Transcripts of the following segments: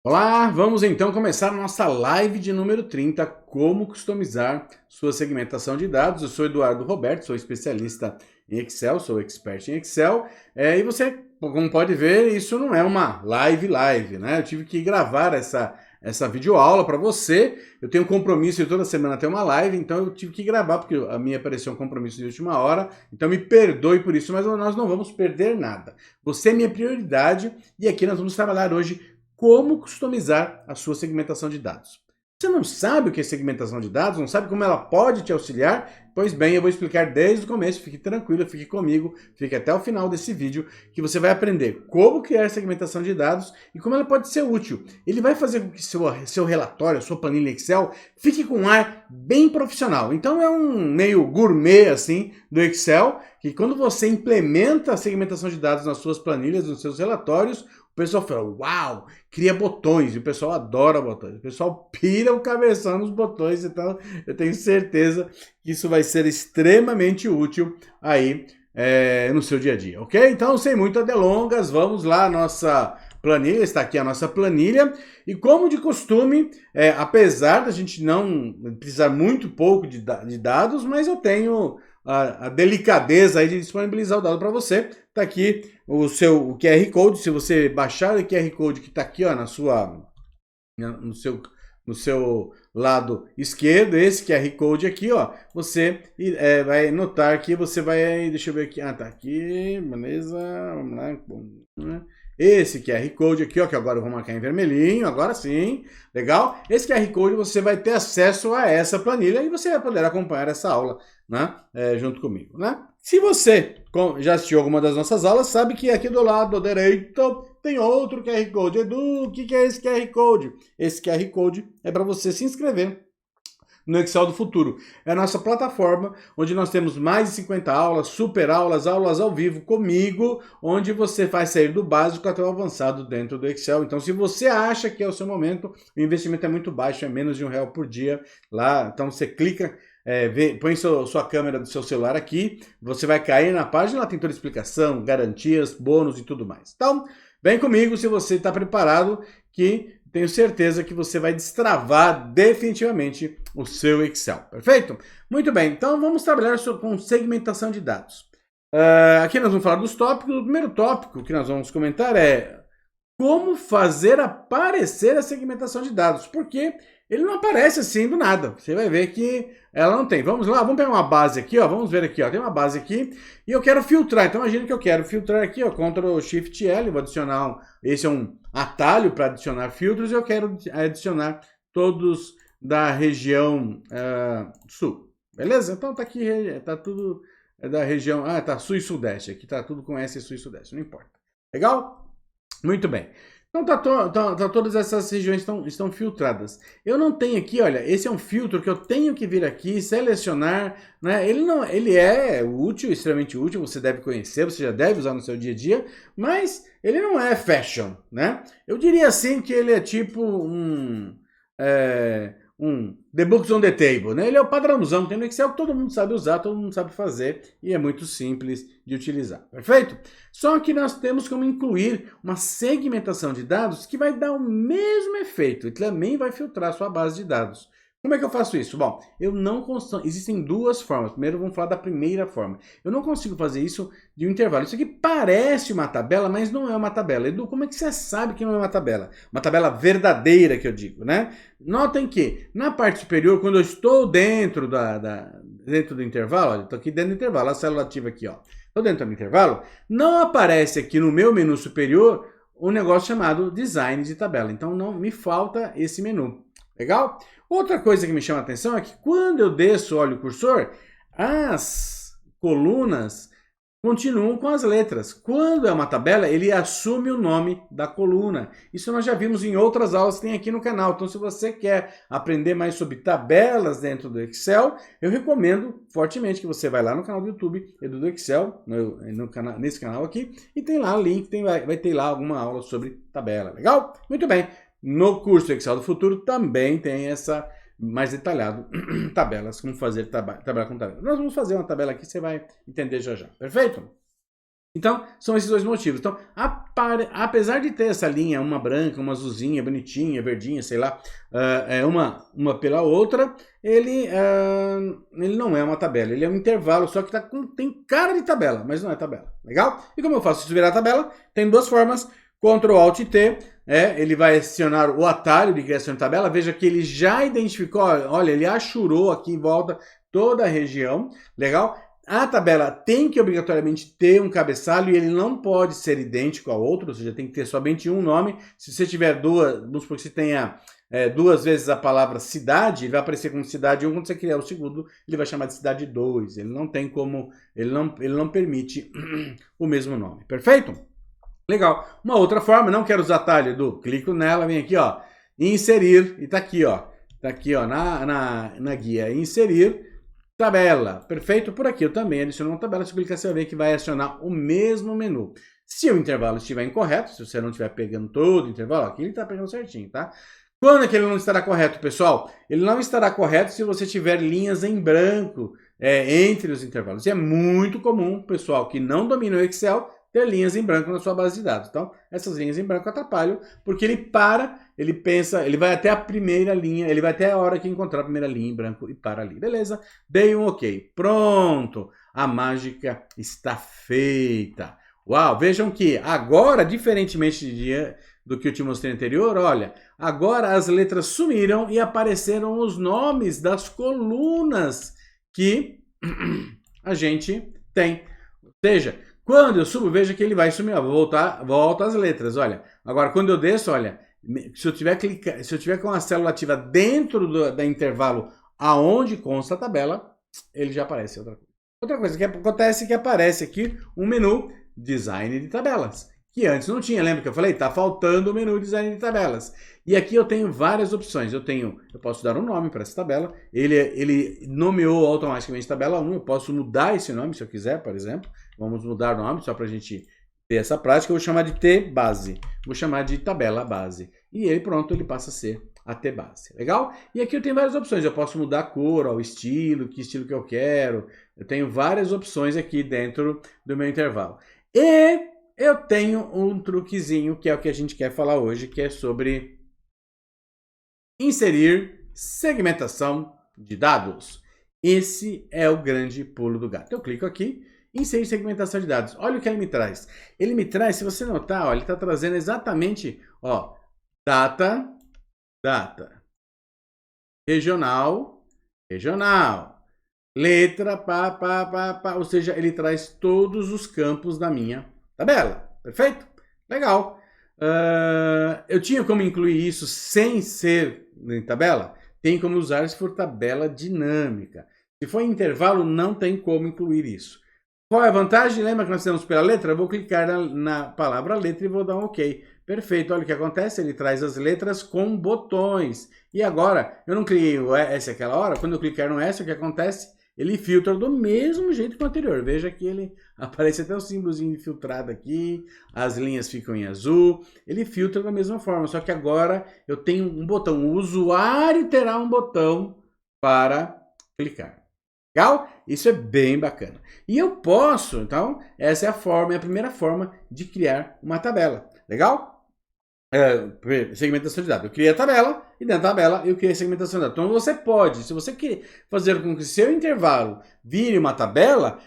Olá, vamos então começar a nossa live de número 30, como customizar sua segmentação de dados. Eu sou Eduardo Roberto, sou especialista em Excel, sou expert em Excel, e você, como pode ver, isso não é uma live, né? Eu tive que gravar essa videoaula para você. Eu tenho um compromisso de toda semana ter uma live, então eu tive que gravar, porque a minha apareceu um compromisso de última hora, então me perdoe por isso, mas nós não vamos perder nada. Você é minha prioridade e aqui nós vamos trabalhar hoje como customizar a sua segmentação de dados. Você não sabe o que é segmentação de dados? Não sabe como ela pode te auxiliar? Pois bem, eu vou explicar desde o começo. Fique tranquilo, fique comigo, fique até o final desse vídeo, que você vai aprender como criar segmentação de dados e como ela pode ser útil. Ele vai fazer com que seu relatório, sua planilha Excel, fique com um ar bem profissional. Então é um meio gourmet assim do Excel, que quando você implementa a segmentação de dados nas suas planilhas, nos seus relatórios, o pessoal fala, uau, cria botões, e o pessoal adora botões, o pessoal pira o cabeção nos botões, então eu tenho certeza que isso vai ser extremamente útil aí no seu dia a dia, ok? Então, sem muitas delongas, vamos lá, nossa planilha, está aqui a nossa planilha, e como de costume, apesar da gente não precisar muito pouco de dados, mas eu tenho a delicadeza aí de disponibilizar o dado para você. Tá aqui o QR Code. Se você baixar o QR Code que está aqui, ó, no seu lado esquerdo, esse QR Code aqui, ó, você vai notar que você vai, deixa eu ver aqui, tá aqui, beleza, vamos lá, esse QR Code aqui, ó, que agora eu vou marcar em vermelhinho, agora sim, legal? Esse QR Code você vai ter acesso a essa planilha e você vai poder acompanhar essa aula, né, junto comigo, né? Se você já assistiu alguma das nossas aulas, sabe que aqui do lado direito tem outro QR Code. Edu, o que é esse QR Code? Esse QR Code é para você se inscrever no Excel do Futuro. É a nossa plataforma, onde nós temos mais de 50 aulas, super aulas, aulas ao vivo comigo, onde você vai sair do básico até o avançado dentro do Excel. Então, se você acha que é o seu momento, o investimento é muito baixo, é menos de R$1 por dia lá. Então, você clica, põe sua câmera do seu celular aqui, você vai cair na página, lá tem toda a explicação, garantias, bônus e tudo mais. Então, vem comigo se você está preparado, que tenho certeza que você vai destravar definitivamente o seu Excel, perfeito? Muito bem, então vamos trabalhar com segmentação de dados. Aqui nós vamos falar dos tópicos. O primeiro tópico que nós vamos comentar é como fazer aparecer a segmentação de dados, porque ele não aparece assim do nada. Você vai ver que ela não tem. Vamos lá, vamos pegar uma base aqui, ó. Vamos ver aqui, ó. Tem uma base aqui e eu quero filtrar. Então imagina que eu quero filtrar aqui, ó. Ctrl Shift L, vou adicionar. Esse é um atalho para adicionar filtros e eu quero adicionar todos da região sul. Beleza? Então tá aqui, tá tudo da região. Tá sul e sudeste. Aqui tá tudo com S sul e sudeste, não importa. Legal? Muito bem. Então todas essas regiões estão filtradas. Eu não tenho aqui, olha, esse é um filtro que eu tenho que vir aqui, selecionar, né? Ele é útil, extremamente útil, você deve conhecer, você já deve usar no seu dia a dia, mas ele não é fashion, né? Eu diria assim que ele é tipo um The Books on the Table, né? Ele é o padrãozão, tem no Excel que todo mundo sabe usar, todo mundo sabe fazer e é muito simples de utilizar, perfeito? Só que nós temos como incluir uma segmentação de dados que vai dar o mesmo efeito e também vai filtrar a sua base de dados. Como é que eu faço isso? Bom, existem duas formas. Primeiro vamos falar da primeira forma. Eu não consigo fazer isso de um intervalo. Isso aqui parece uma tabela, mas não é uma tabela. Edu, como é que você sabe que não é uma tabela? Uma tabela verdadeira que eu digo, né? Notem que na parte superior, quando eu estou dentro dentro do intervalo, olha, estou aqui dentro do intervalo, a célula ativa aqui, ó. Estou dentro do intervalo, não aparece aqui no meu menu superior um negócio chamado design de tabela. Então não me falta esse menu. Legal? Outra coisa que me chama a atenção é que quando eu desço, olho o cursor, as colunas continuam com as letras. Quando é uma tabela, ele assume o nome da coluna. Isso nós já vimos em outras aulas que tem aqui no canal. Então, se você quer aprender mais sobre tabelas dentro do Excel, eu recomendo fortemente que você vá lá no canal do YouTube, Edu do Excel, nesse canal aqui, e tem lá o link, vai ter lá alguma aula sobre tabela. Legal? Muito bem. No curso Excel do Futuro também tem essa mais detalhado, tabelas, como fazer tabela com tabela. Nós vamos fazer uma tabela aqui, você vai entender já já, perfeito? Então, são esses dois motivos. Então, apesar de ter essa linha, uma branca, uma azulzinha, bonitinha, verdinha, sei lá, uma pela outra, ele não é uma tabela, ele é um intervalo, só que tem cara de tabela, mas não é tabela. Legal? E como eu faço isso virar tabela? Tem duas formas, Ctrl Alt T, ele vai acionar o atalho de criação de tabela. Veja que ele já identificou, olha, ele achurou aqui em volta toda a região, legal? A tabela tem que obrigatoriamente ter um cabeçalho e ele não pode ser idêntico ao outro, ou seja, tem que ter somente um nome. Se você tiver duas, vamos supor que você tenha duas vezes a palavra cidade, ele vai aparecer como cidade 1, quando você criar o segundo, ele vai chamar de cidade 2. Ele não tem como, ele não permite o mesmo nome. Perfeito? Legal. Uma outra forma, não quero usar atalho clico nela, vem aqui, ó, inserir, e tá aqui, ó, na guia, inserir tabela. Perfeito? Por aqui eu também adiciono uma tabela. Se clicar, você vai ver que vai acionar o mesmo menu. Se o intervalo estiver incorreto, se você não estiver pegando todo o intervalo, aqui ele está pegando certinho, tá? Quando é que ele não estará correto, pessoal? Ele não estará correto se você tiver linhas em branco entre os intervalos. E é muito comum, pessoal, que não domina o Excel, ter linhas em branco na sua base de dados. Então, essas linhas em branco atrapalham, porque ele para, ele pensa, ele vai até a primeira linha, ele vai até a hora que encontrar a primeira linha em branco e para ali. Beleza? Dei um ok. Pronto! A mágica está feita. Uau! Vejam que agora, diferentemente do que eu te mostrei anterior, olha, agora as letras sumiram e apareceram os nomes das colunas que a gente tem. Ou seja, quando eu subo, veja que ele vai sumir, ó, volta as letras, olha. Agora, quando eu desço, olha, se eu tiver com a célula ativa dentro do intervalo aonde consta a tabela, ele já aparece. Outra coisa que acontece é que aparece aqui um menu Design de Tabelas, que antes não tinha. Lembra que eu falei? Tá faltando o menu Design de Tabelas. E aqui eu tenho várias opções. Eu posso dar um nome para essa tabela. Ele nomeou automaticamente tabela 1. Eu posso mudar esse nome se eu quiser, por exemplo. Vamos mudar o nome só para a gente ter essa prática. Eu vou chamar de T-base. Vou chamar de tabela base. E ele, pronto, ele passa a ser a T-base. Legal? E aqui eu tenho várias opções. Eu posso mudar a cor, o estilo, que estilo que eu quero. Eu tenho várias opções aqui dentro do meu intervalo. E eu tenho um truquezinho, que é o que a gente quer falar hoje, que é sobre inserir segmentação de dados. Esse é o grande pulo do gato. Eu clico aqui, inserir segmentação de dados. Olha o que ele me traz. Ele me traz, se você notar, ó, ele está trazendo exatamente, ó, data, regional, letra, ou seja, ele traz todos os campos da minha tabela. Perfeito? Legal. Eu tinha como incluir isso sem ser em tabela? Tem como usar se for tabela dinâmica. Se for em intervalo, não tem como incluir isso. Qual é a vantagem? Lembra que nós temos pela letra? Eu vou clicar na palavra letra e vou dar um OK. Perfeito. Olha o que acontece. Ele traz as letras com botões. E agora, eu não cliquei o S aquela hora. Quando eu clicar no S, o que acontece? Ele filtra do mesmo jeito que o anterior. Veja que ele aparece até o símbolozinho de filtrado aqui, as linhas ficam em azul. Ele filtra da mesma forma, só que agora eu tenho um botão. O usuário terá um botão para clicar. Legal? Isso é bem bacana. E eu posso, então, essa é a primeira forma de criar uma tabela. Legal? Segmentação de dados. Eu criei a tabela e dentro da tabela eu criei a segmentação de dados. Então você pode, se você quer fazer com que seu intervalo vire uma tabela,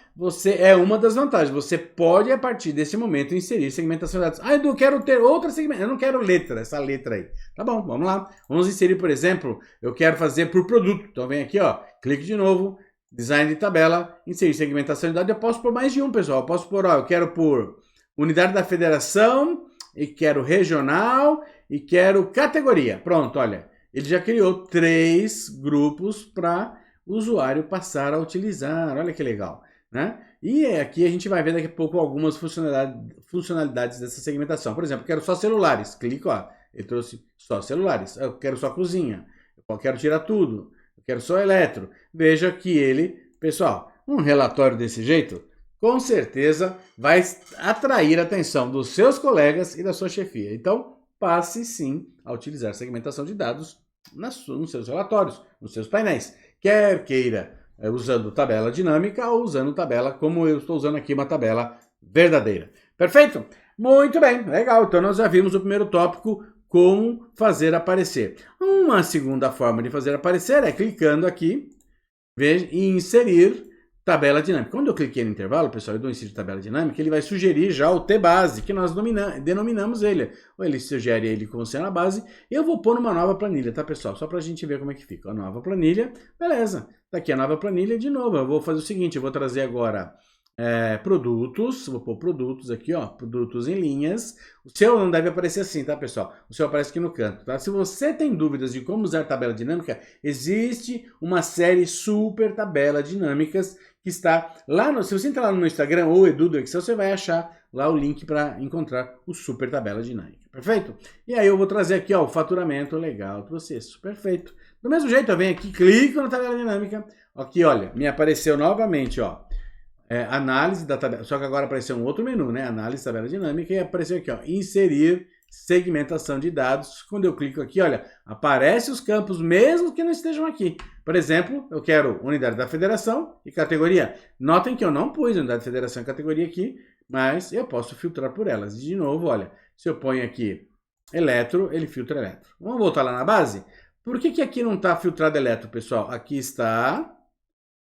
é uma das vantagens. Você pode, a partir desse momento, inserir segmentação de dados. Ah, Edu, eu quero ter outra segmentação. Eu não quero essa letra aí. Tá bom, vamos lá. Vamos inserir, por exemplo, eu quero fazer por produto. Então vem aqui, ó, clique de novo, design de tabela, inserir segmentação de dados. Eu posso pôr mais de um, pessoal. Eu posso pôr, ó, eu quero por unidade da federação, e quero regional, e quero categoria. Pronto, olha, ele já criou 3 grupos para o usuário passar a utilizar. Olha que legal, né? E aqui a gente vai ver daqui a pouco algumas funcionalidades dessa segmentação. Por exemplo, eu quero só celulares. Clico, ó, ele trouxe só celulares. Eu quero só cozinha. Eu quero tirar tudo. Eu quero só eletro. Veja que ele, pessoal, um relatório desse jeito, com certeza vai atrair a atenção dos seus colegas e da sua chefia. Então, passe sim a utilizar segmentação de dados nos seus relatórios, nos seus painéis. Quer queira usando tabela dinâmica ou usando tabela, como eu estou usando aqui, uma tabela verdadeira. Perfeito? Muito bem, legal. Então nós já vimos o primeiro tópico, como fazer aparecer. Uma segunda forma de fazer aparecer é clicando aqui, veja, e inserir tabela dinâmica. Quando eu cliquei no intervalo, pessoal, eu dou inserir tabela dinâmica, ele vai sugerir já o T-base, que nós denominamos ele. Ou ele sugere ele como sendo a base, e eu vou pôr numa nova planilha, tá, pessoal? Só pra gente ver como é que fica. A nova planilha, beleza. Tá aqui a nova planilha, de novo, eu vou fazer o seguinte, eu vou trazer agora produtos, vou pôr produtos aqui, ó, produtos em linhas. O seu não deve aparecer assim, tá, pessoal? O seu aparece aqui no canto, tá? Se você tem dúvidas de como usar tabela dinâmica, existe uma série super tabela dinâmicas que está lá no... Se você entrar lá no Instagram ou Edu do Excel, você vai achar lá o link para encontrar o super tabela dinâmica, perfeito? E aí eu vou trazer aqui, ó, o faturamento legal para vocês, perfeito. Do mesmo jeito, eu venho aqui, clico na tabela dinâmica, aqui, olha, me apareceu novamente, ó, análise da tabela, só que agora apareceu um outro menu, né? Análise da tabela dinâmica, e apareceu aqui, ó, inserir segmentação de dados. Quando eu clico aqui, olha, aparece os campos mesmo que não estejam aqui. Por exemplo, eu quero unidade da federação e categoria. Notem que eu não pus unidade da federação e categoria aqui, mas eu posso filtrar por elas. E de novo, olha, se eu ponho aqui eletro, ele filtra eletro. Vamos voltar lá na base? Por que aqui não está filtrado eletro, pessoal? Aqui está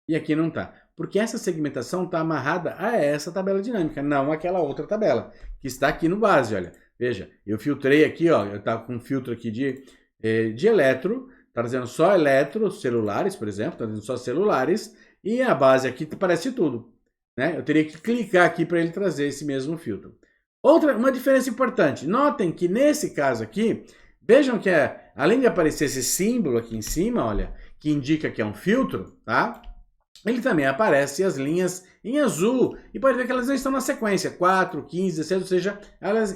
e aqui não está. Porque essa segmentação está amarrada a essa tabela dinâmica, não aquela outra tabela, que está aqui no base, olha. Veja, eu filtrei aqui, ó, eu estava com um filtro aqui de eletro, está dizendo só eletro, celulares, por exemplo, está dizendo só celulares, e a base aqui parece tudo, né? Eu teria que clicar aqui para ele trazer esse mesmo filtro. Uma diferença importante, notem que nesse caso aqui, vejam que além de aparecer esse símbolo aqui em cima, olha, que indica que é um filtro, tá? Ele também aparece as linhas em azul, e pode ver que elas não estão na sequência, 4, 15, 16, ou seja,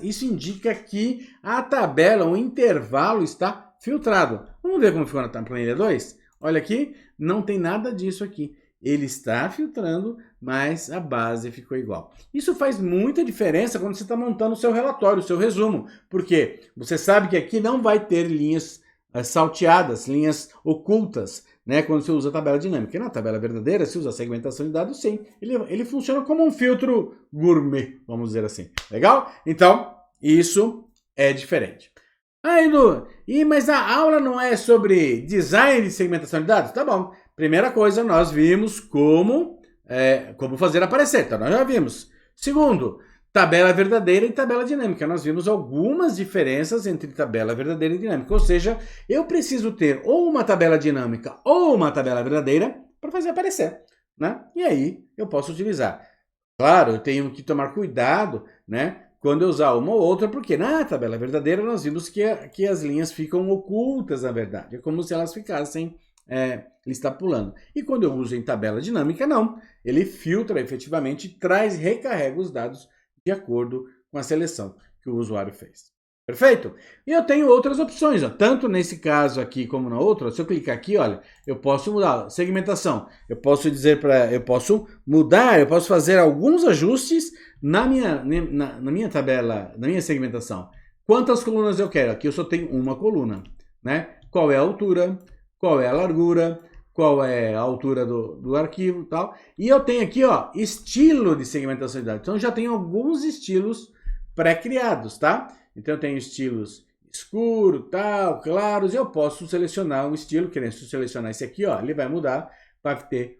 isso indica que a tabela, o intervalo está filtrado. Vamos ver como ficou na planilha 2? Olha aqui, não tem nada disso aqui. Ele está filtrando, mas a base ficou igual. Isso faz muita diferença quando você está montando o seu relatório, o seu resumo, porque você sabe que aqui não vai ter linhas salteadas, linhas ocultas, né, quando você usa a tabela dinâmica. E na tabela verdadeira, se usa a segmentação de dados, sim. Ele funciona como um filtro gourmet, vamos dizer assim. Legal? Então, isso é diferente. Edu, mas a aula não é sobre design de segmentação de dados? Tá bom. Primeira coisa, nós vimos como fazer aparecer. Então, nós já vimos. Segundo, tabela verdadeira e tabela dinâmica. Nós vimos algumas diferenças entre tabela verdadeira e dinâmica. Ou seja, eu preciso ter ou uma tabela dinâmica ou uma tabela verdadeira para fazer aparecer, né? E aí eu posso utilizar. Claro, eu tenho que tomar cuidado, né, quando eu usar uma ou outra, porque na tabela verdadeira nós vimos que as linhas ficam ocultas, na verdade. É como se elas ficassem... ele está pulando. E quando eu uso em tabela dinâmica, não. Ele filtra efetivamente, recarrega os dados de acordo com a seleção que o usuário fez. Perfeito? E eu tenho outras opções, ó. Tanto nesse caso aqui como na outra. Se eu clicar aqui, olha, eu posso mudar segmentação. Eu posso mudar, eu posso fazer alguns ajustes na minha tabela, na minha segmentação. Quantas colunas eu quero? Aqui eu só tenho uma coluna, né? Qual é a altura? Qual é a largura? Qual é a altura do arquivo e tal. E eu tenho aqui, ó, estilo de segmentação de dados. Então, eu já tenho alguns estilos pré-criados, tá? Então, eu tenho estilos escuro, tal, claros, e eu posso selecionar um estilo, querendo selecionar esse aqui, ó, ele vai mudar para ter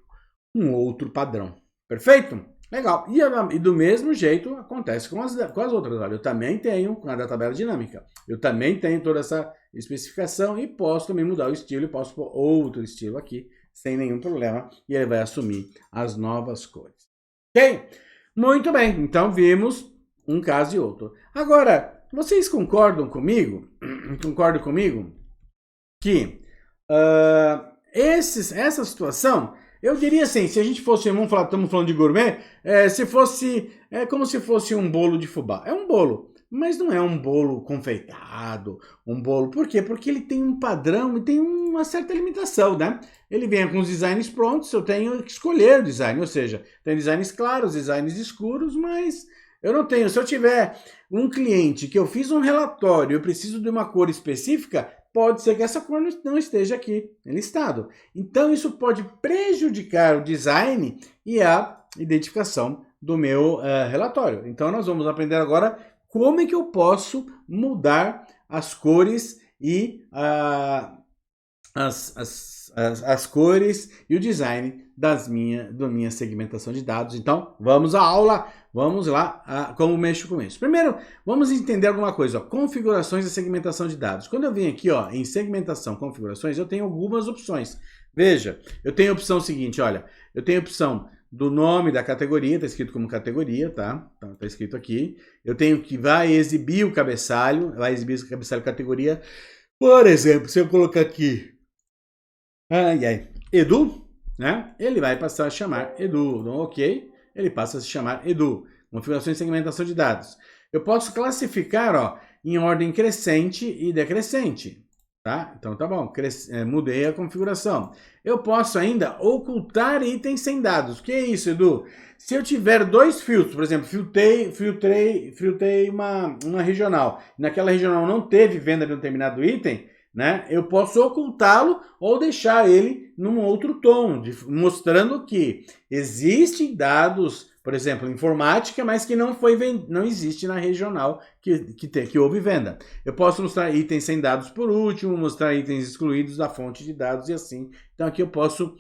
um outro padrão. Perfeito? Legal. E do mesmo jeito acontece com as outras. Olha, eu também tenho com a da tabela dinâmica. Eu também tenho toda essa especificação e posso também mudar o estilo e posso pôr outro estilo aqui sem nenhum problema e ele vai assumir as novas cores. Ok? Muito bem. Então vimos um caso e outro. Agora, vocês concordam comigo? Concordam comigo que essa situação... Eu diria assim, se a gente fosse, estamos falando de gourmet, como se fosse um bolo de fubá. É um bolo, mas não é um bolo confeitado, um bolo. Por quê? Porque ele tem um padrão e tem uma certa limitação, né? Ele vem com os designs prontos, eu tenho que escolher o design, ou seja, tem designs claros, designs escuros, mas eu não tenho. Se eu tiver um cliente que eu fiz um relatório, eu preciso de uma cor específica, pode ser que essa cor não esteja aqui listado. Então, isso pode prejudicar o design e a identificação do meu relatório. Então, nós vamos aprender agora como é que eu posso mudar as cores e as cores e o design da minha segmentação de dados. Então, vamos à aula, vamos lá, como mexo com isso. Primeiro, vamos entender alguma coisa, ó, configurações e segmentação de dados. Quando eu venho aqui, ó, em segmentação, configurações, eu tenho algumas opções. Veja, eu tenho a opção seguinte, olha, eu tenho a opção do nome da categoria, está escrito como categoria, tá? Então, está escrito aqui. Eu tenho que vai exibir o cabeçalho categoria. Por exemplo, se eu colocar aqui, Edu, né? Ele vai passar a chamar Edu. Então, ok, ele passa a se chamar Edu. Configuração e segmentação de dados. Eu posso classificar, ó, em ordem crescente e decrescente. Tá? Então tá bom, mudei a configuração. Eu posso ainda ocultar itens sem dados. O que é isso, Edu? Se eu tiver dois filtros, por exemplo, filtrei uma regional, naquela regional não teve venda de um determinado item, né? Eu posso ocultá-lo ou deixar ele num outro tom, mostrando que existem dados, por exemplo, informática, mas que não existe na regional que houve venda. Eu posso mostrar itens sem dados por último, mostrar itens excluídos da fonte de dados e assim. Então aqui eu posso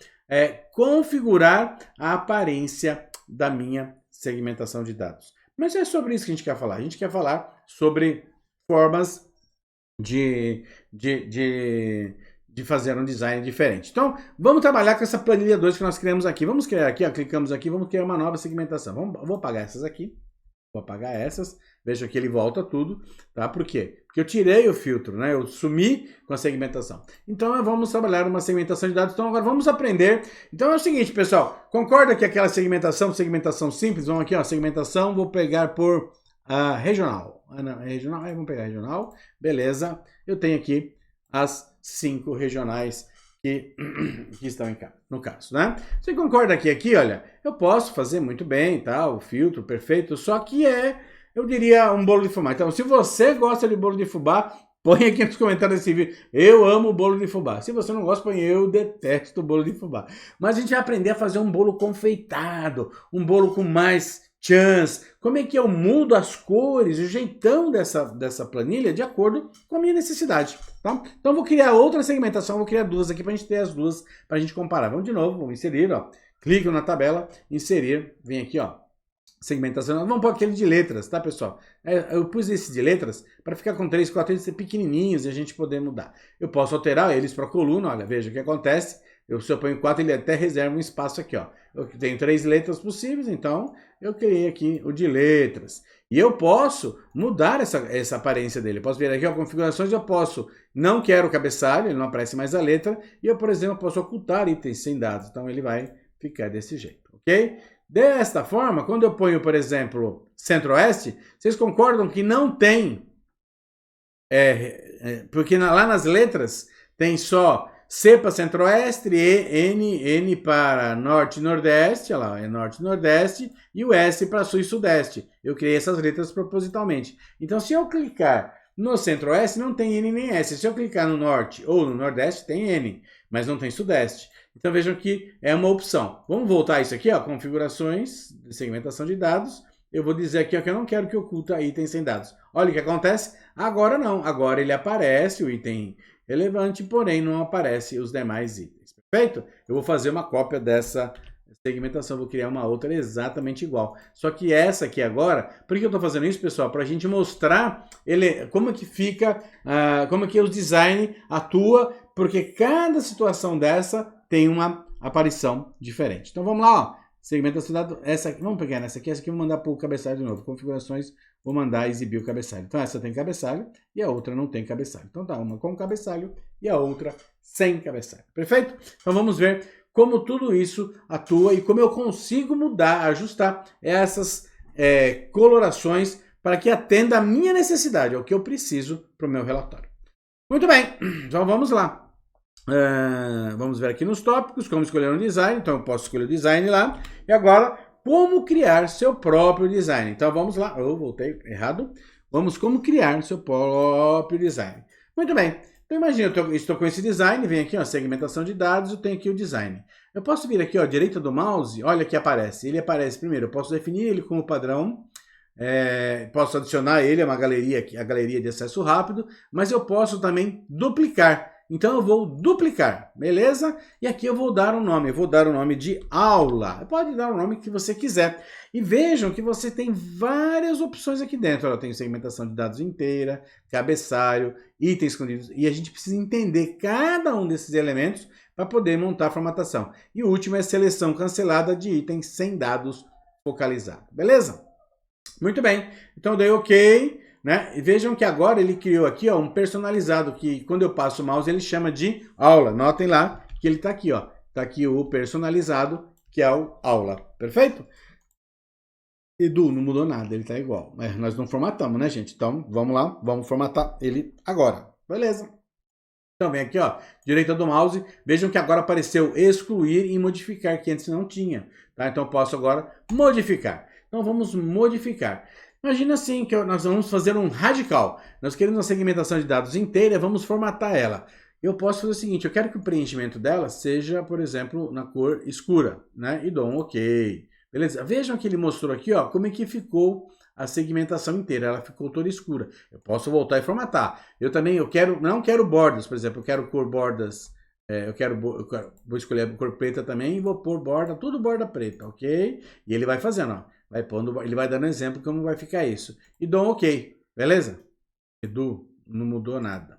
configurar a aparência da minha segmentação de dados. Mas é sobre isso que a gente quer falar. A gente quer falar sobre formas de fazer um design diferente. Então, vamos trabalhar com essa planilha 2 que nós criamos aqui. Vamos criar aqui, ó, clicamos aqui, vamos criar uma nova segmentação. Vou apagar essas aqui. Vou apagar essas. Veja que ele volta tudo, tá? Por quê? Porque eu tirei o filtro, né? Eu sumi com a segmentação. Então, vamos trabalhar uma segmentação de dados. Então, agora vamos aprender. Então, é o seguinte, pessoal. Concorda que aquela segmentação simples, vamos aqui, ó, segmentação, vou pegar por regional. Regional, vamos pegar regional. Beleza. Eu tenho aqui as 5 regionais que estão no caso, né? Você concorda que aqui, olha, eu posso fazer muito bem, tá? O filtro perfeito, só que eu diria, um bolo de fubá. Então, se você gosta de bolo de fubá, põe aqui nos comentários desse vídeo, eu amo bolo de fubá. Se você não gosta, põe eu detesto bolo de fubá. Mas a gente vai aprender a fazer um bolo confeitado, um bolo com mais chance, como é que eu mudo as cores, o jeitão dessa planilha de acordo com a minha necessidade, tá? Então, vou criar outra segmentação, vou criar duas aqui para a gente ter as duas, para a gente comparar. Vamos de novo, vamos inserir, ó, clico na tabela, inserir, vem aqui, ó, segmentação, vamos pôr aquele de letras, tá, pessoal? Eu pus esse de letras para ficar com 3, 4 eles ser pequenininhos e a gente poder mudar. Eu posso alterar eles para coluna, olha, veja o que acontece. Se eu ponho 4, ele até reserva um espaço aqui, ó. Eu tenho 3 letras possíveis, então eu criei aqui o de letras. E eu posso mudar essa aparência dele. Eu posso vir aqui, ó, configurações, eu posso, não quero o cabeçalho, ele não aparece mais a letra, e eu, por exemplo, posso ocultar itens sem dados, então ele vai ficar desse jeito, ok? Desta forma, quando eu ponho, por exemplo, Centro-Oeste, vocês concordam que não tem, porque lá nas letras tem só C para Centro-Oeste, N para Norte e Nordeste, olha lá, é Norte e Nordeste, e o S para Sul e Sudeste. Eu criei essas letras propositalmente. Então, se eu clicar no Centro-Oeste, não tem N nem S. Se eu clicar no Norte ou no Nordeste, tem N, mas não tem Sudeste. Então, vejam que é uma opção. Vamos voltar a isso aqui, ó, configurações de segmentação de dados. Eu vou dizer aqui, ó, que eu não quero que oculta itens sem dados. Olha o que acontece. Agora não. Agora ele aparece o item relevante, porém não aparece os demais itens. Perfeito? Eu vou fazer uma cópia dessa segmentação, vou criar uma outra exatamente igual. Só que essa aqui agora, por que eu estou fazendo isso, pessoal? Para a gente mostrar como que fica, como que o design atua, porque cada situação dessa tem uma aparição diferente. Então vamos lá, ó. Segmentação de dados, essa aqui, vamos pegar essa aqui eu vou mandar para o cabeçalho de novo. Configurações, vou mandar exibir o cabeçalho. Então essa tem cabeçalho e a outra não tem cabeçalho. Então tá, uma com cabeçalho e a outra sem cabeçalho. Perfeito? Então vamos ver como tudo isso atua e como eu consigo mudar, ajustar essas colorações para que atenda a minha necessidade, é o que eu preciso para o meu relatório. Muito bem, então vamos lá. Vamos ver aqui nos tópicos, como escolher um design. Então eu posso escolher o design lá. E agora, como criar seu próprio design. Então vamos lá, eu voltei errado. Vamos como criar seu próprio design. Muito bem, então imagina, eu estou com esse design, vem aqui, ó, segmentação de dados, eu tenho aqui o design. Eu posso vir aqui, ó, direita do mouse, olha que aparece. Ele aparece primeiro, eu posso definir ele como padrão, posso adicionar ele a uma galeria, a galeria de acesso rápido, mas eu posso também duplicar. Então eu vou duplicar, beleza? E aqui eu vou dar um nome, eu vou dar o nome de aula. Pode dar o nome que você quiser. E vejam que você tem várias opções aqui dentro. Eu tenho segmentação de dados inteira, cabeçalho, itens escondidos. E a gente precisa entender cada um desses elementos para poder montar a formatação. E o último é seleção cancelada de itens sem dados focalizados, beleza? Muito bem, então eu dei OK, né? E vejam que agora ele criou aqui, ó, um personalizado que quando eu passo o mouse ele chama de aula. Notem lá que ele está aqui, ó. Está aqui o personalizado, que é o aula. Perfeito? Edu, não mudou nada, ele está igual. Mas nós não formatamos, né, gente? Então, vamos lá, vamos formatar ele agora. Beleza? Então, vem aqui, ó, direita do mouse. Vejam que agora apareceu excluir e modificar, que antes não tinha. Tá? Então, eu posso agora modificar. Então, vamos modificar. Imagina assim que nós vamos fazer um radical. Nós queremos uma segmentação de dados inteira, vamos formatar ela. Eu posso fazer o seguinte, eu quero que o preenchimento dela seja, por exemplo, na cor escura, né? E dou um OK. Beleza? Vejam que ele mostrou aqui, ó, como é que ficou a segmentação inteira. Ela ficou toda escura. Eu posso voltar e formatar. Eu também, não quero bordas, por exemplo, eu quero cor bordas. Vou escolher a cor preta também e vou pôr borda, tudo borda preta, ok? E ele vai fazendo, ó. Ele vai dando exemplo como vai ficar isso. E dou um OK, beleza? Edu, não mudou nada.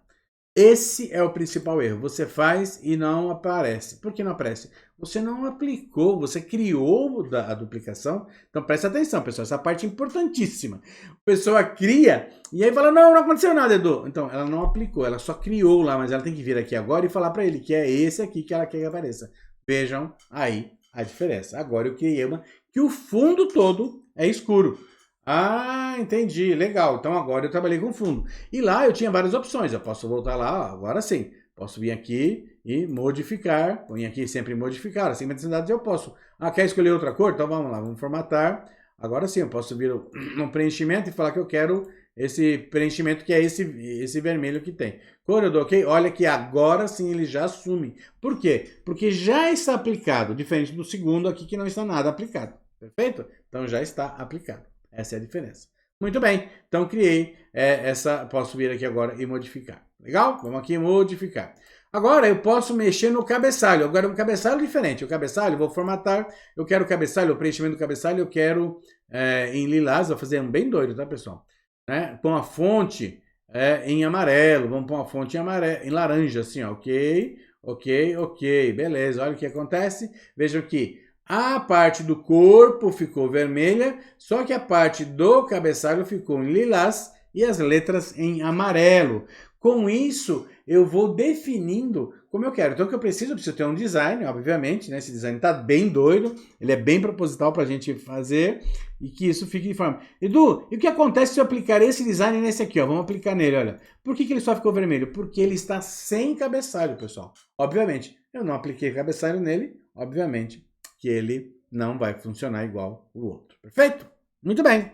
Esse é o principal erro. Você faz e não aparece. Por que não aparece? Você não aplicou, você criou a duplicação. Então presta atenção, pessoal. Essa parte é importantíssima. A pessoa cria e aí fala, não aconteceu nada, Edu. Então ela não aplicou, ela só criou lá, mas ela tem que vir aqui agora e falar para ele que é esse aqui que ela quer que apareça. Vejam aí a diferença. Agora eu criei uma que o fundo todo é escuro. Ah, entendi, legal. Então agora eu trabalhei com fundo. E lá eu tinha várias opções. Eu posso voltar lá, agora sim. Posso vir aqui e modificar. Põe aqui sempre modificar. Assim, mas dados eu posso. Ah, quer escolher outra cor? Então vamos lá, vamos formatar. Agora sim, eu posso vir no preenchimento e falar que eu quero esse preenchimento que é esse vermelho que tem. Cor eu dou OK? Olha que agora sim ele já assume. Por quê? Porque já está aplicado, diferente do segundo aqui que não está nada aplicado. Perfeito? Então já está aplicado. Essa é a diferença. Muito bem, então criei posso vir aqui agora e modificar. Legal? Vamos aqui modificar. Agora eu posso mexer no cabeçalho. Agora um cabeçalho diferente. O cabeçalho, vou formatar. Eu quero o cabeçalho, o preenchimento do cabeçalho, eu quero em lilás. Vou fazer um bem doido, tá, pessoal? Pôr uma fonte em amarelo. Vamos pôr uma fonte em laranja, assim, ó. OK, OK, OK. Beleza, olha o que acontece. Vejam que a parte do corpo ficou vermelha, só que a parte do cabeçalho ficou em lilás e as letras em amarelo. Com isso, eu vou definindo como eu quero. Então, o que eu preciso ter um design, obviamente, né? Esse design está bem doido, ele é bem proposital para a gente fazer e que isso fique de forma. Edu, e o que acontece se eu aplicar esse design nesse aqui? Ó? Vamos aplicar nele, olha. Por que ele só ficou vermelho? Porque ele está sem cabeçalho, pessoal. Obviamente, eu não apliquei cabeçalho nele, obviamente que ele não vai funcionar igual o outro. Perfeito? Muito bem. O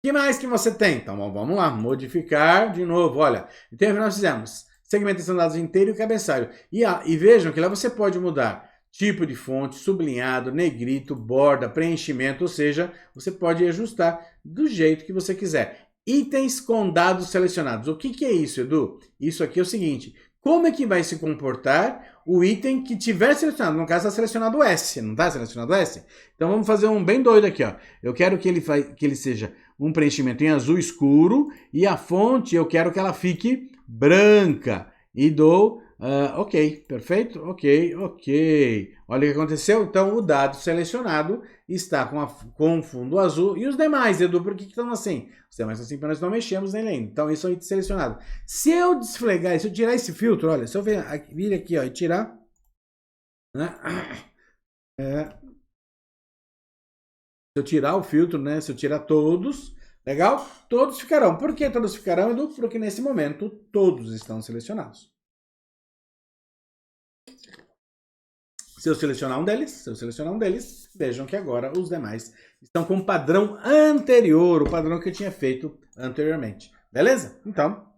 que mais que você tem? Então, vamos lá. Modificar de novo. Olha, então nós fizemos segmentação de dados inteiro e cabeçalho. E vejam que lá você pode mudar tipo de fonte, sublinhado, negrito, borda, preenchimento, ou seja, você pode ajustar do jeito que você quiser. Itens com dados selecionados. O que é isso, Edu? Isso aqui é o seguinte. Como é que vai se comportar o item que tiver selecionado? No caso, está selecionado o S, não está selecionado o S? Então, vamos fazer um bem doido aqui, ó. Eu quero que ele seja um preenchimento em azul escuro e a fonte eu quero que ela fique branca. E dou OK, perfeito? OK, OK. Olha o que aconteceu. Então, o dado selecionado está com fundo azul. E os demais, Edu, por que estão assim? Os demais estão assim porque nós não mexemos nele ainda. Então, isso aí selecionado. Se eu desflegar, se eu tirar esse filtro, olha, se eu vir aqui ó, e tirar... Né? Se eu tirar o filtro, né? Se eu tirar todos... Legal? Todos ficarão. Por que todos ficarão, Edu? Porque nesse momento todos estão selecionados. Se eu selecionar um deles, vejam que agora os demais estão com o padrão anterior, o padrão que eu tinha feito anteriormente. Beleza? Então,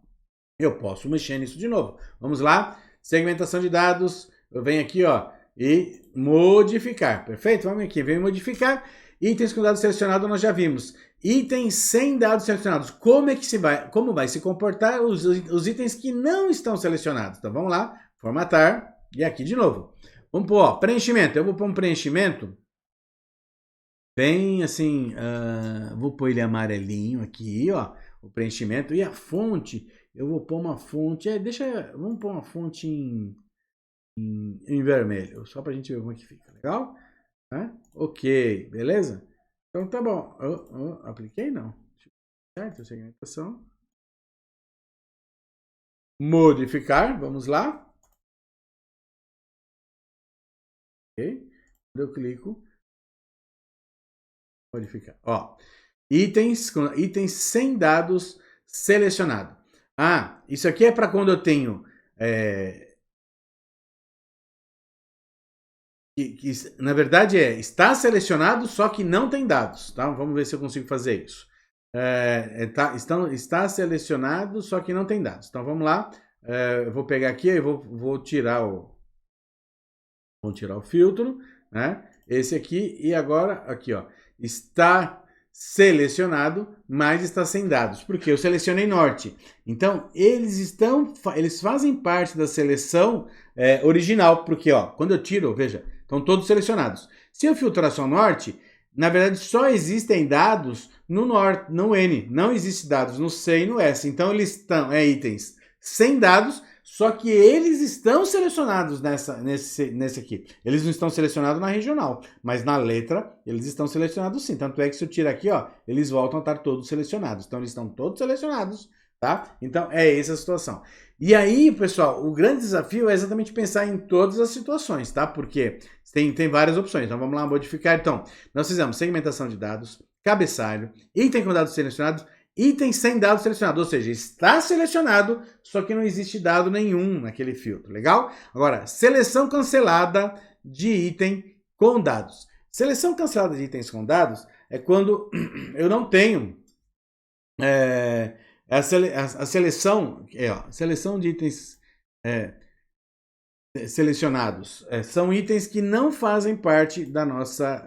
eu posso mexer nisso de novo. Vamos lá. Segmentação de dados. Eu venho aqui, ó. e modificar. Perfeito? Vamos aqui, vem modificar. Itens com dados selecionados nós já vimos. Itens sem dados selecionados. Como vai se comportar os itens que não estão selecionados? Então vamos lá, formatar e aqui de novo. Vamos pôr, ó, preenchimento. Eu vou pôr um preenchimento bem assim, vou pôr ele amarelinho aqui, ó, o preenchimento. E a fonte, eu vou pôr uma fonte, vamos pôr uma fonte em vermelho, só pra gente ver como é que fica, legal? Ok, beleza? Então tá bom. Apliquei não. Certo? Segmentação. Modificar, vamos lá. Ok. Eu clico. Modificar. Ó, itens sem dados selecionado. Isso aqui é para quando eu tenho que na verdade está selecionado, só que não tem dados, tá? Vamos ver se eu consigo fazer isso. Está selecionado, só que não tem dados. Então vamos lá. Eu vou pegar aqui e vou tirar o filtro, né? Esse aqui e agora aqui, ó, está selecionado, mas está sem dados. Porque eu selecionei norte. Então eles fazem parte da seleção original, porque ó, quando eu tiro, veja, estão todos selecionados. Se eu filtrar só norte, na verdade só existem dados no norte, no N, não existe dados no C e no S. Então eles estão itens sem dados, só que eles estão selecionados nesse aqui. Eles não estão selecionados na regional, mas na letra eles estão selecionados sim. Tanto é que se eu tirar aqui, ó, eles voltam a estar todos selecionados. Então eles estão todos selecionados, tá? Então é essa a situação. E aí, pessoal, o grande desafio é exatamente pensar em todas as situações, tá? Porque tem várias opções. Então vamos lá modificar. Então, nós fizemos segmentação de dados, cabeçalho, item com dados selecionados, item sem dados selecionados, ou seja, está selecionado, só que não existe dado nenhum naquele filtro, legal? Agora, seleção cancelada de item com dados. Seleção cancelada de itens com dados é quando eu não tenho a seleção, seleção de itens selecionados. São itens que não fazem parte da nossa...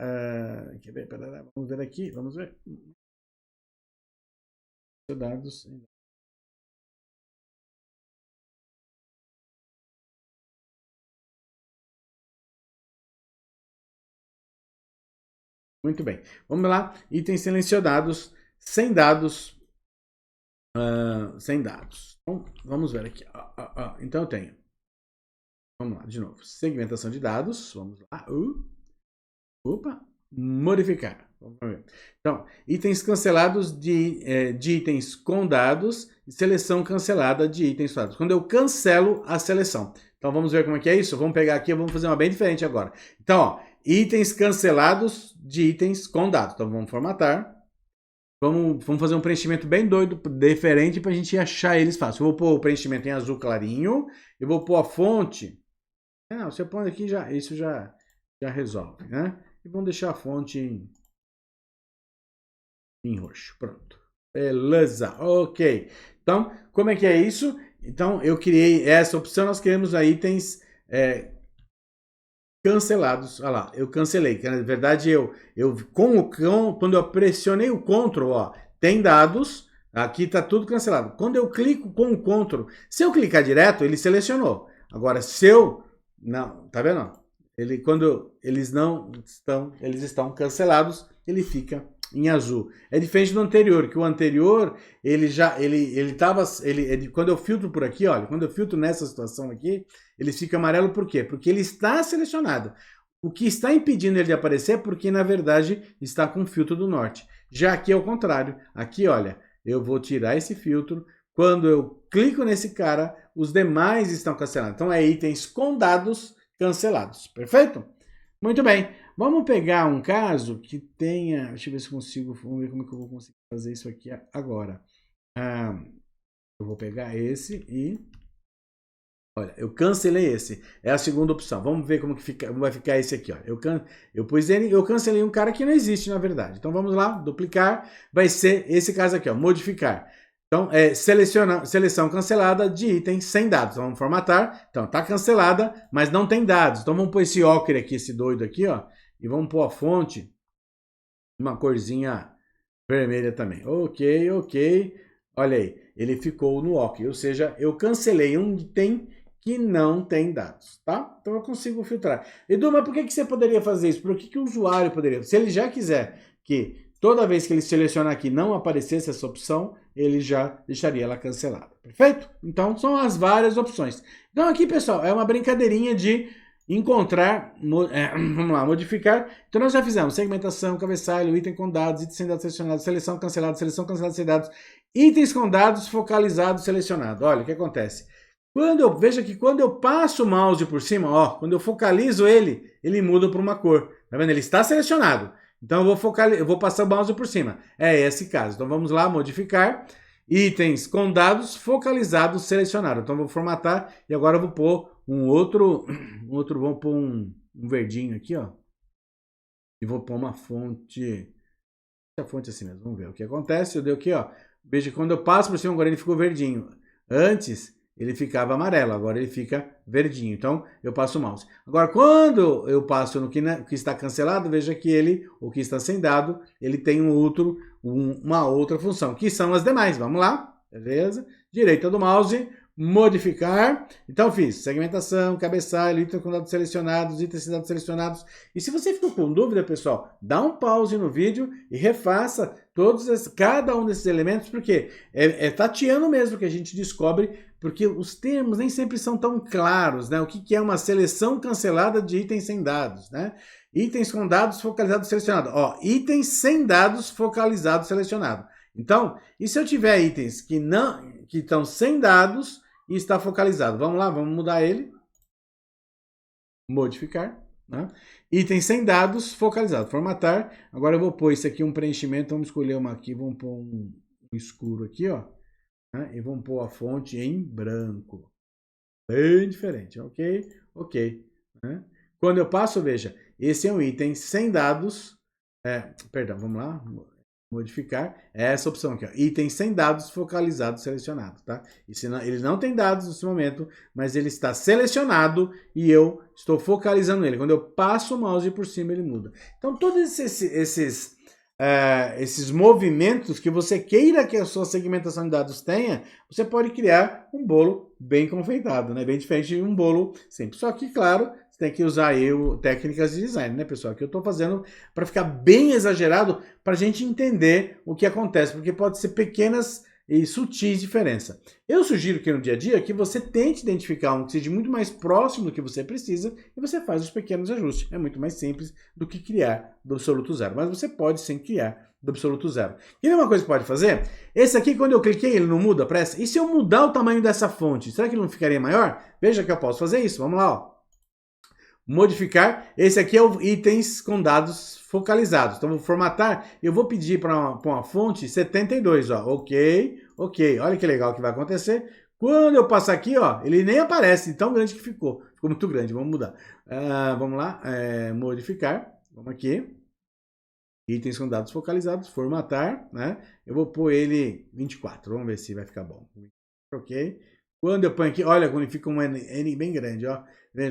vamos ver aqui, vamos ver. Dados. Muito bem. Vamos lá. Itens selecionados sem dados. Sem dados. Então, vamos ver aqui. Então eu tenho. Vamos lá, de novo. Segmentação de dados. Vamos lá. Modificar. Vamos ver. Então, itens cancelados de itens com dados e seleção cancelada de itens com dados. Quando eu cancelo a seleção. Então, vamos ver como é que é isso? Vamos pegar aqui e vamos fazer uma bem diferente agora. Então, ó, itens cancelados de itens com dados. Então, vamos formatar. Vamos fazer um preenchimento bem doido, diferente, para a gente achar eles fácil. Eu vou pôr o preenchimento em azul clarinho. Eu vou pôr a fonte. Não, você põe aqui, isso já resolve, né? E vamos deixar a fonte em roxo. Pronto. Beleza. Ok. Então, como é que é isso? Então, eu criei essa opção. Nós queremos itens cancelados. Olha lá, eu cancelei. Na verdade, quando eu pressionei o Ctrl, ó, tem dados. Aqui está tudo cancelado. Quando eu clico com o Ctrl, se eu clicar direto, ele selecionou. Agora, se eu... Não, tá vendo? Quando eles estão cancelados, ele fica em azul. É diferente do anterior, que o anterior, quando eu filtro por aqui, olha, quando eu filtro nessa situação aqui, ele fica amarelo por quê? Porque ele está selecionado. O que está impedindo ele de aparecer é porque, na verdade, está com o filtro do norte. Já aqui é o contrário. Aqui, olha, eu vou tirar esse filtro. Quando eu clico nesse cara, os demais estão cancelados. Então, é itens com dados cancelados. Perfeito? Muito bem. Vamos pegar um caso que tenha... Deixa eu ver se consigo... Vamos ver como é que eu vou conseguir fazer isso aqui agora. Eu vou pegar esse e... Olha, eu cancelei esse. É a segunda opção. Vamos ver como vai ficar esse aqui. Ó. Eu cancelei um cara que não existe, na verdade. Então, vamos lá. Duplicar. Vai ser esse caso aqui, ó. Modificar. Então, seleção cancelada de itens sem dados. Então, vamos formatar. Então, está cancelada, mas não tem dados. Então, vamos pôr esse ocre aqui, esse doido aqui, ó. E vamos pôr a fonte, uma corzinha vermelha também. Ok, ok. Olha aí, ele ficou no ocre. Ou seja, eu cancelei um item que não tem dados, tá? Então, eu consigo filtrar. Edu, mas por que você poderia fazer isso? Por que o usuário poderia? Se ele já quiser que toda vez que ele selecionar aqui não aparecesse essa opção, ele já deixaria ela cancelada. Perfeito? Então, são as várias opções. Então, aqui, pessoal, é uma brincadeirinha de encontrar, vamos lá, modificar. Então, nós já fizemos segmentação, cabeçalho, item com dados, item sem dados selecionados, seleção cancelada sem dados, itens com dados focalizados selecionado. Olha o que acontece. Veja que quando eu passo o mouse por cima, ó, quando eu focalizo ele, ele muda para uma cor. Tá vendo? Ele está selecionado. Então eu vou passar o mouse por cima. É esse caso. Então vamos lá, modificar. Itens com dados focalizados selecionados. Então vou formatar e agora eu vou pôr vamos pôr um verdinho aqui, ó. E vou pôr uma fonte. A fonte assim mesmo. Vamos ver o que acontece. Eu dei aqui, ó. Veja que quando eu passo por cima, agora ele ficou verdinho. Antes ele ficava amarelo, agora ele fica verdinho. Então, eu passo o mouse. Agora, quando eu passo no que está cancelado, veja que o que está sem dado, ele tem uma outra função, que são as demais. Vamos lá, beleza? Direita do mouse, modificar. Então, fiz segmentação, cabeçalho, item com dados selecionados, itens sem dados selecionados. E se você ficou com dúvida, pessoal, dá um pause no vídeo e refaça cada um desses elementos, porque é tateando mesmo que a gente descobre, porque os termos nem sempre são tão claros, né? O que é uma seleção cancelada de itens sem dados, né? Itens com dados focalizados selecionados. Ó, itens sem dados focalizados selecionados. Então, e se eu tiver itens que estão sem dados e está focalizado? Vamos lá, vamos mudar ele. Modificar. Né? Item sem dados, focalizado. Formatar. Agora eu vou pôr isso aqui, um preenchimento. Vamos escolher uma aqui. Vamos pôr um escuro aqui, ó. Né? E vamos pôr a fonte em branco. Bem diferente. Ok? Ok. Né? Quando eu passo, veja. Esse é um item sem dados. Perdão, vamos lá. Modificar. É essa opção aqui, ó. Item sem dados focalizado selecionado, tá? Ele não tem dados nesse momento, mas ele está selecionado e eu estou focalizando ele. Quando eu passo o mouse por cima, ele muda. Então, todos esses movimentos que você queira que a sua segmentação de dados tenha, você pode criar um bolo bem confeitado, né? Bem diferente de um bolo simples. Só que, claro, tem que usar técnicas de design, né, pessoal? Que eu estou fazendo para ficar bem exagerado para a gente entender o que acontece, porque pode ser pequenas e sutis diferenças. Eu sugiro que no dia a dia que você tente identificar um que seja muito mais próximo do que você precisa e você faz os pequenos ajustes. É muito mais simples do que criar do absoluto zero, mas você pode sim criar do absoluto zero. E uma coisa que pode fazer, esse aqui quando eu cliquei ele não muda, presta? E se eu mudar o tamanho dessa fonte, será que ele não ficaria maior? Veja que eu posso fazer isso, vamos lá, ó. Modificar, esse aqui é o itens com dados focalizados. Então, vou formatar, eu vou pedir para uma fonte 72, ó, ok, olha que legal que vai acontecer. Quando eu passar aqui, ó, ele nem aparece, tão grande que ficou muito grande, vamos mudar. Vamos lá, modificar, vamos aqui, itens com dados focalizados, formatar, né, eu vou pôr ele 24, vamos ver se vai ficar bom, ok. Quando eu ponho aqui, olha, quando fica um N bem grande, ó.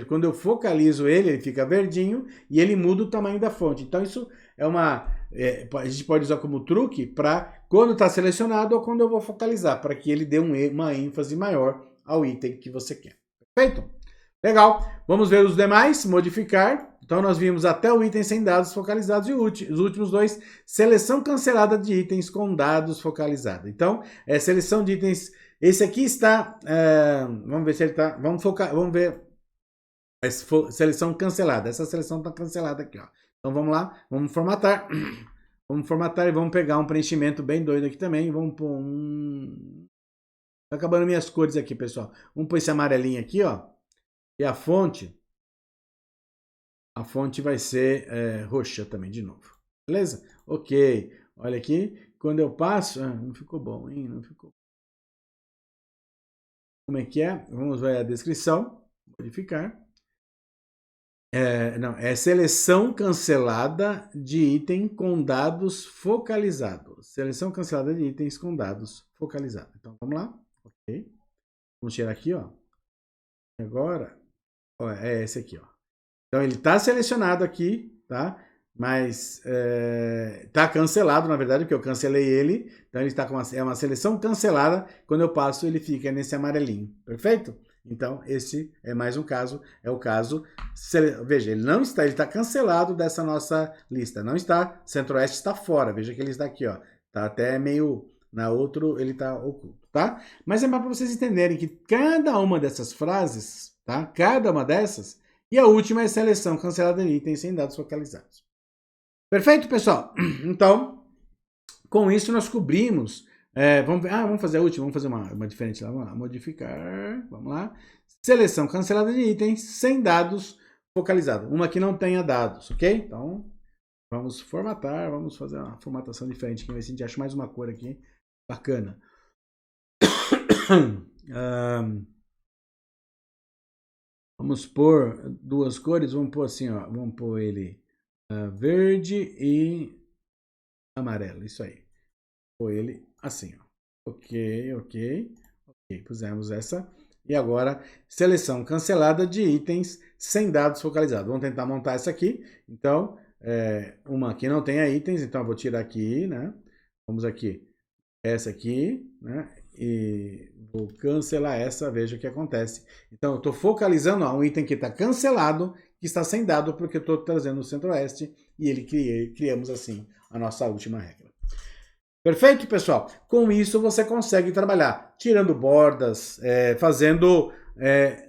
Quando eu focalizo ele fica verdinho e ele muda o tamanho da fonte. Então, isso é a gente pode usar como truque para quando está selecionado ou quando eu vou focalizar, para que ele dê uma ênfase maior ao item que você quer. Perfeito? Legal. Vamos ver os demais, modificar. Então, nós vimos até o item sem dados focalizados e os últimos dois, seleção cancelada de itens com dados focalizados. Então, seleção de itens. Esse aqui está, vamos ver se ele está, vamos ver, seleção cancelada, essa seleção está cancelada aqui, ó. Então vamos lá, vamos formatar e vamos pegar um preenchimento bem doido aqui também, vamos pôr tá acabando minhas cores aqui, pessoal. Vamos pôr esse amarelinho aqui, ó, e a fonte vai ser roxa também, de novo, beleza? Ok, olha aqui, quando eu passo, não ficou bom, hein, não ficou. Como é que é? Vamos ver a descrição, modificar. Não, é seleção cancelada de item com dados focalizados. Seleção cancelada de itens com dados focalizados. Então, vamos lá. Ok. Vamos tirar aqui, ó. Agora, ó, é esse aqui, ó. Então, ele está selecionado aqui, tá? Mas está cancelado, na verdade, porque eu cancelei ele. Então, ele está com é uma seleção cancelada. Quando eu passo, ele fica nesse amarelinho. Perfeito? Então, esse é mais um caso. É o caso... Veja, ele não está... Ele está cancelado dessa nossa lista. Não está... Centro-Oeste está fora. Veja que ele está aqui, ó. Está até meio... Na outra, ele está oculto, tá? Mas é mais para vocês entenderem que cada uma dessas frases, tá? Cada uma dessas... E a última é seleção cancelada de itens sem dados focalizados. Perfeito, pessoal? Então, com isso nós cobrimos... vamos fazer a última, vamos fazer uma diferente lá. Vamos lá, modificar, vamos lá. Seleção cancelada de itens sem dados focalizados. Uma que não tenha dados, ok? Então, vamos formatar, vamos fazer uma formatação diferente aqui, ver se a gente acha mais uma cor aqui bacana. Vamos pôr duas cores, vamos pôr assim, ó, vamos pôr ele verde e amarelo, isso aí. Pôr ele assim, ó. Ok, pusemos essa. E agora, seleção cancelada de itens sem dados focalizados. Vamos tentar montar essa aqui. Então, uma que não tenha itens, então eu vou tirar aqui, né? Vamos aqui, essa aqui, né? E vou cancelar essa, veja o que acontece. Então, eu estou focalizando um item que está cancelado, que está sem dado, porque eu estou trazendo o Centro-Oeste, e criamos assim a nossa última regra. Perfeito, pessoal? Com isso, você consegue trabalhar, tirando bordas, fazendo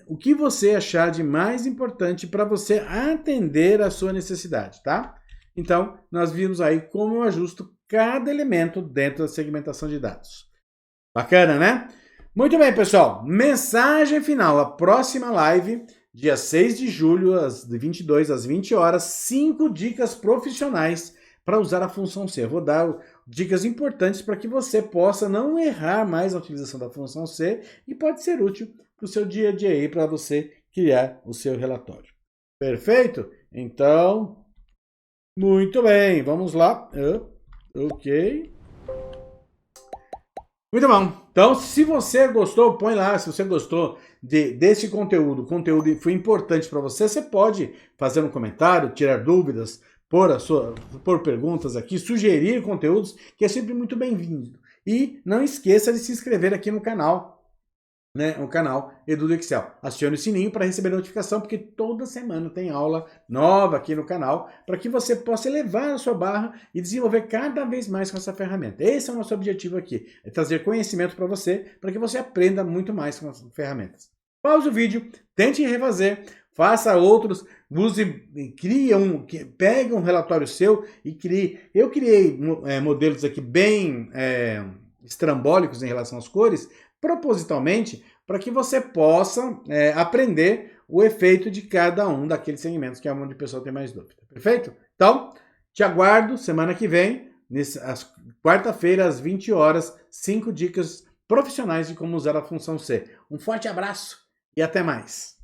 o que você achar de mais importante para você atender a sua necessidade, tá? Então, nós vimos aí como eu ajusto cada elemento dentro da segmentação de dados. Bacana, né? Muito bem, pessoal. Mensagem final. A próxima live, dia 6 de julho, de 22 às 20 horas, 5 dicas profissionais para usar a função C. Eu vou dar dicas importantes para que você possa não errar mais a utilização da função C e pode ser útil para o seu dia a dia aí, para você criar o seu relatório. Perfeito? Então, muito bem. Vamos lá. Ok. Muito bom. Então, se você gostou, põe lá. Se você gostou desse conteúdo, o conteúdo foi importante para você, você pode fazer um comentário, tirar dúvidas, pôr perguntas aqui, sugerir conteúdos, que é sempre muito bem-vindo. E não esqueça de se inscrever aqui no canal, né? O canal Edu do Excel. Acione o sininho para receber notificação, porque toda semana tem aula nova aqui no canal, para que você possa elevar a sua barra e desenvolver cada vez mais com essa ferramenta. Esse é o nosso objetivo aqui, é trazer conhecimento para você você aprenda muito mais com as ferramentas. Pause o vídeo, tente refazer, faça outros, pegue um relatório seu e crie. Eu criei modelos aqui bem estrambólicos em relação às cores, propositalmente, para que você possa aprender o efeito de cada um daqueles segmentos que é onde o pessoal tem mais dúvida. Perfeito? Então, te aguardo semana que vem, quarta-feira, às 20 horas, 5 dicas profissionais de como usar a função C. Um forte abraço e até mais!